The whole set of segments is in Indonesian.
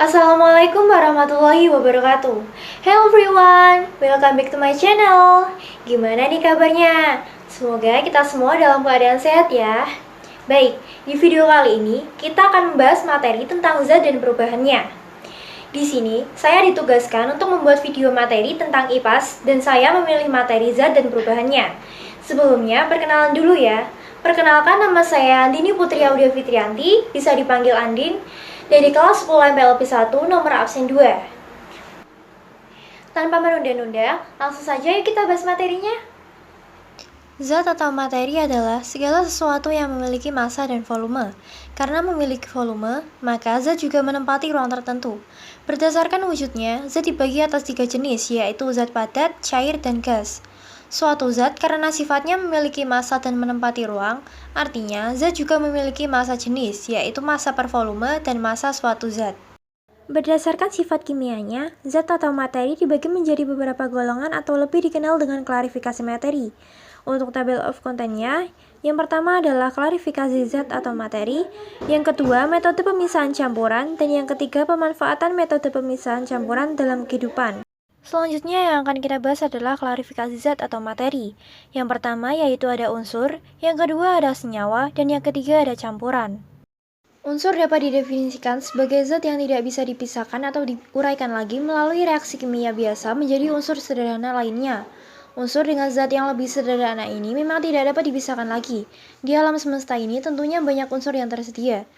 Assalamualaikum warahmatullahi wabarakatuh. Hello everyone, welcome back to my channel. Gimana nih kabarnya? Semoga kita semua dalam keadaan sehat ya. Baik, di video kali ini kita akan membahas materi tentang zat dan perubahannya. Di sini, saya ditugaskan untuk membuat video materi tentang IPAS dan saya memilih materi zat dan perubahannya. Sebelumnya, perkenalan dulu ya. Perkenalkan, nama saya Andini Putri Audia Fitrianti, bisa dipanggil Andin, dari kelas 10 MPLP 1 nomor absen 2. Tanpa menunda-nunda, langsung saja yuk kita bahas materinya. Zat atau materi adalah segala sesuatu yang memiliki massa dan volume. Karena memiliki volume, maka zat juga menempati ruang tertentu. Berdasarkan wujudnya, zat dibagi atas 3 jenis, yaitu zat padat, cair, dan gas. Suatu zat karena sifatnya memiliki massa dan menempati ruang, artinya zat juga memiliki massa jenis, yaitu massa per volume dan massa suatu zat. Berdasarkan sifat kimianya, zat atau materi dibagi menjadi beberapa golongan atau lebih dikenal dengan klarifikasi materi. Untuk table of content-nya, yang pertama adalah klarifikasi zat atau materi, yang kedua metode pemisahan campuran, dan yang ketiga pemanfaatan metode pemisahan campuran dalam kehidupan. Selanjutnya yang akan kita bahas adalah klarifikasi zat atau materi. Yang pertama yaitu ada unsur, yang kedua ada senyawa, dan yang ketiga ada campuran. Unsur dapat didefinisikan sebagai zat yang tidak bisa dipisahkan atau diuraikan lagi melalui reaksi kimia biasa menjadi unsur sederhana lainnya. Unsur dengan zat yang lebih sederhana ini memang tidak dapat dipisahkan lagi. Di alam semesta ini tentunya banyak unsur yang tersedia.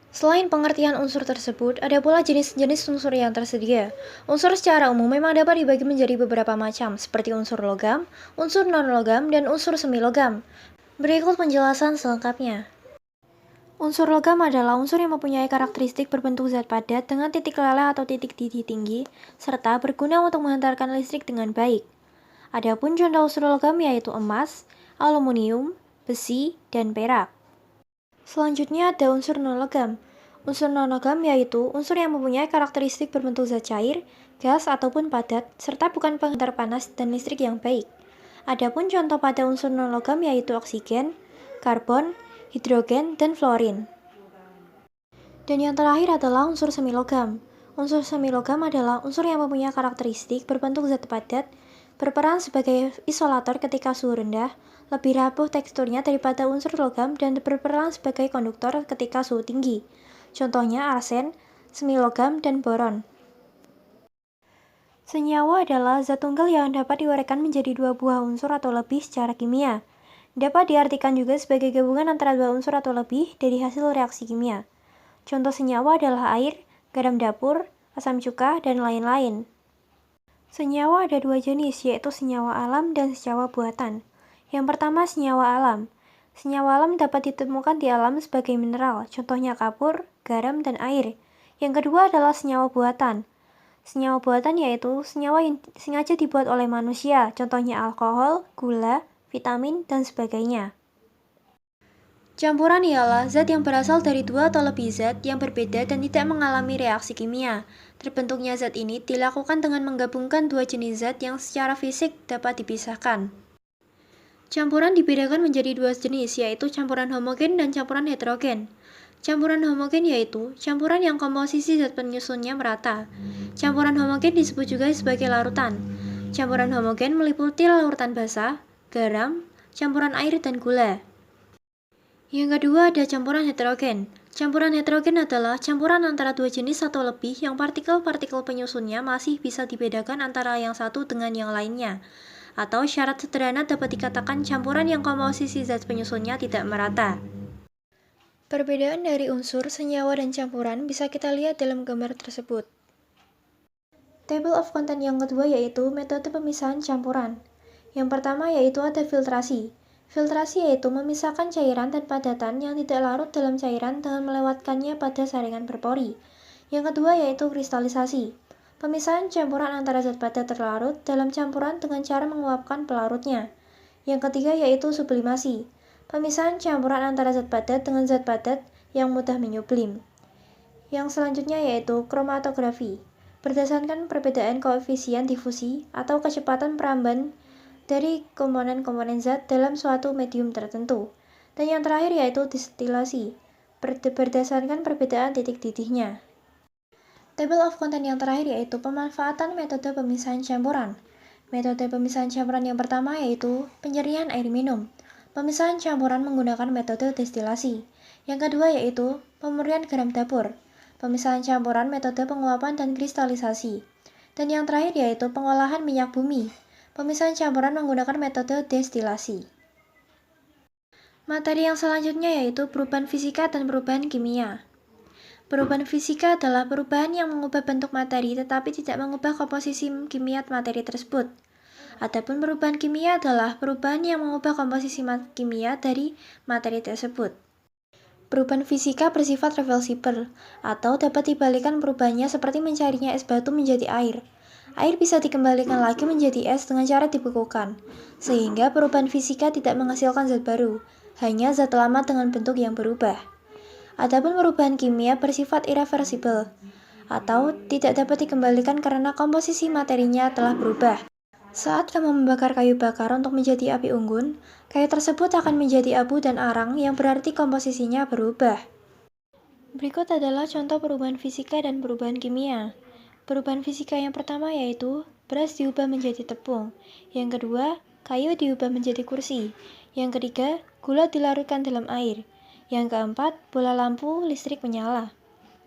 Selain pengertian unsur tersebut, ada pula jenis-jenis unsur yang tersedia. Unsur secara umum memang dapat dibagi menjadi beberapa macam, seperti unsur logam, unsur non-logam, dan unsur semi-logam. Berikut penjelasan selengkapnya. Unsur logam adalah unsur yang mempunyai karakteristik berbentuk zat padat dengan titik leleh atau titik didih tinggi, serta berguna untuk menghantarkan listrik dengan baik. Adapun contoh unsur logam yaitu emas, aluminium, besi, dan perak. Selanjutnya ada unsur non-logam. Unsur non-logam yaitu unsur yang mempunyai karakteristik berbentuk zat cair, gas, ataupun padat, serta bukan penghantar panas dan listrik yang baik. Adapun contoh pada unsur non-logam yaitu oksigen, karbon, hidrogen, dan fluorin. Dan yang terakhir adalah unsur semilogam. Unsur semilogam adalah unsur yang mempunyai karakteristik berbentuk zat padat, berperan sebagai isolator ketika suhu rendah, lebih rapuh teksturnya daripada unsur logam, dan berperan sebagai konduktor ketika suhu tinggi. Contohnya arsen, semilogam, dan boron. Senyawa adalah zat tunggal yang dapat diuraikan menjadi dua buah unsur atau lebih secara kimia. Dapat diartikan juga sebagai gabungan antara dua unsur atau lebih dari hasil reaksi kimia. Contoh senyawa adalah air, garam dapur, asam cuka, dan lain-lain. Senyawa ada dua jenis, yaitu senyawa alam dan senyawa buatan. Yang pertama, senyawa alam. Senyawa alam dapat ditemukan di alam sebagai mineral, contohnya kapur, garam, dan air. Yang kedua adalah senyawa buatan. Senyawa buatan yaitu senyawa yang sengaja dibuat oleh manusia, contohnya alkohol, gula, vitamin, dan sebagainya. Campuran ialah zat yang berasal dari dua atau lebih zat yang berbeda dan tidak mengalami reaksi kimia. Terbentuknya zat ini dilakukan dengan menggabungkan dua jenis zat yang secara fisik dapat dipisahkan. Campuran dibedakan menjadi dua jenis, yaitu campuran homogen dan campuran heterogen. Campuran homogen yaitu campuran yang komposisi zat penyusunnya merata. Campuran homogen disebut juga sebagai larutan. Campuran homogen meliputi larutan basa, garam, campuran air, dan gula. Yang kedua ada campuran heterogen. Campuran heterogen adalah campuran antara dua jenis atau lebih yang partikel-partikel penyusunnya masih bisa dibedakan antara yang satu dengan yang lainnya. Atau syarat sederhana dapat dikatakan campuran yang komposisi zat penyusunnya tidak merata. Perbedaan dari unsur, senyawa, dan campuran bisa kita lihat dalam gambar tersebut. Table of content yang kedua yaitu metode pemisahan campuran. Yang pertama yaitu ada filtrasi. Filtrasi yaitu memisahkan cairan dan padatan yang tidak larut dalam cairan dengan melewatkannya pada saringan berpori. Yang kedua yaitu kristalisasi. Pemisahan campuran antara zat padat terlarut dalam campuran dengan cara menguapkan pelarutnya. Yang ketiga yaitu sublimasi. Pemisahan campuran antara zat padat dengan zat padat yang mudah menyublim. Yang selanjutnya yaitu kromatografi. Berdasarkan perbedaan koefisien difusi atau kecepatan peramban dari komponen-komponen zat dalam suatu medium tertentu. Dan yang terakhir yaitu distilasi, berdasarkan perbedaan titik didihnya. Table of content yang terakhir yaitu pemanfaatan metode pemisahan campuran. Metode pemisahan campuran yang pertama yaitu penyerian air minum. Pemisahan campuran menggunakan metode destilasi. Yang kedua yaitu pemurnian garam dapur. Pemisahan campuran metode penguapan dan kristalisasi. Dan yang terakhir yaitu pengolahan minyak bumi. Pemisahan campuran menggunakan metode destilasi. Materi yang selanjutnya yaitu perubahan fisika dan perubahan kimia. Perubahan fisika adalah perubahan yang mengubah bentuk materi tetapi tidak mengubah komposisi kimia materi tersebut. Adapun perubahan kimia adalah perubahan yang mengubah komposisi kimia dari materi tersebut. Perubahan fisika bersifat reversible atau dapat dibalikan perubahannya seperti mencarinya es batu menjadi air. Air bisa dikembalikan lagi menjadi es dengan cara dibekukan, sehingga perubahan fisika tidak menghasilkan zat baru, hanya zat lama dengan bentuk yang berubah. Adapun perubahan kimia bersifat irreversible atau tidak dapat dikembalikan karena komposisi materinya telah berubah. Saat kamu membakar kayu bakar untuk menjadi api unggun, kayu tersebut akan menjadi abu dan arang yang berarti komposisinya berubah. Berikut adalah contoh perubahan fisika dan perubahan kimia. Perubahan fisika yang pertama yaitu beras diubah menjadi tepung. Yang kedua, kayu diubah menjadi kursi. Yang ketiga, gula dilarutkan dalam air. Yang keempat, bola lampu listrik menyala.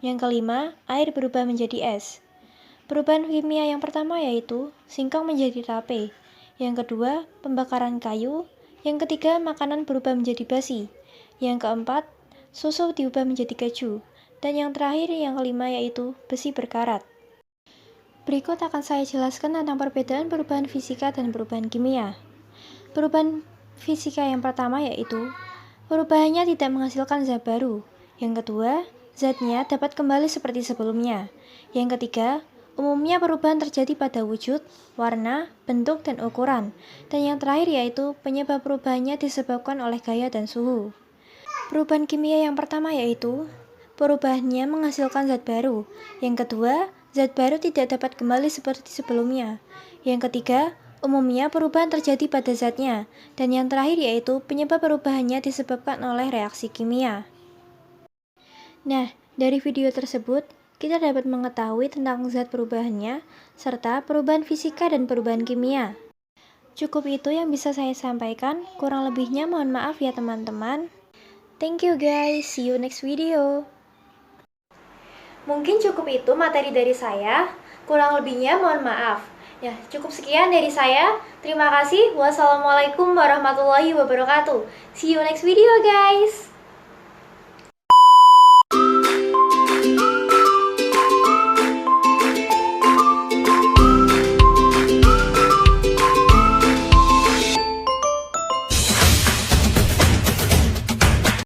Yang kelima, air berubah menjadi es. Perubahan kimia yang pertama yaitu singkong menjadi tape. Yang kedua, pembakaran kayu. Yang ketiga, makanan berubah menjadi basi. Yang keempat, susu diubah menjadi keju. Dan yang terakhir, yang kelima yaitu besi berkarat. Berikut akan saya jelaskan tentang perbedaan perubahan fisika dan perubahan kimia. Perubahan fisika yang pertama yaitu perubahannya tidak menghasilkan zat baru. Yang kedua, zatnya dapat kembali seperti sebelumnya. Yang ketiga, umumnya perubahan terjadi pada wujud, warna, bentuk, dan ukuran. Dan yang terakhir yaitu penyebab perubahannya disebabkan oleh gaya dan suhu. Perubahan kimia yang pertama yaitu perubahannya menghasilkan zat baru. Yang kedua, zat baru tidak dapat kembali seperti sebelumnya. Yang ketiga, umumnya perubahan terjadi pada zatnya, dan yang terakhir yaitu penyebab perubahannya disebabkan oleh reaksi kimia. Nah, dari video tersebut, kita dapat mengetahui tentang zat perubahannya, serta perubahan fisika dan perubahan kimia. Cukup itu yang bisa saya sampaikan, kurang lebihnya mohon maaf ya teman-teman. Thank you guys, see you next video. Mungkin cukup itu materi dari saya, kurang lebihnya mohon maaf. Ya, cukup sekian dari saya. Terima kasih. Wassalamualaikum warahmatullahi wabarakatuh. See you next video, guys.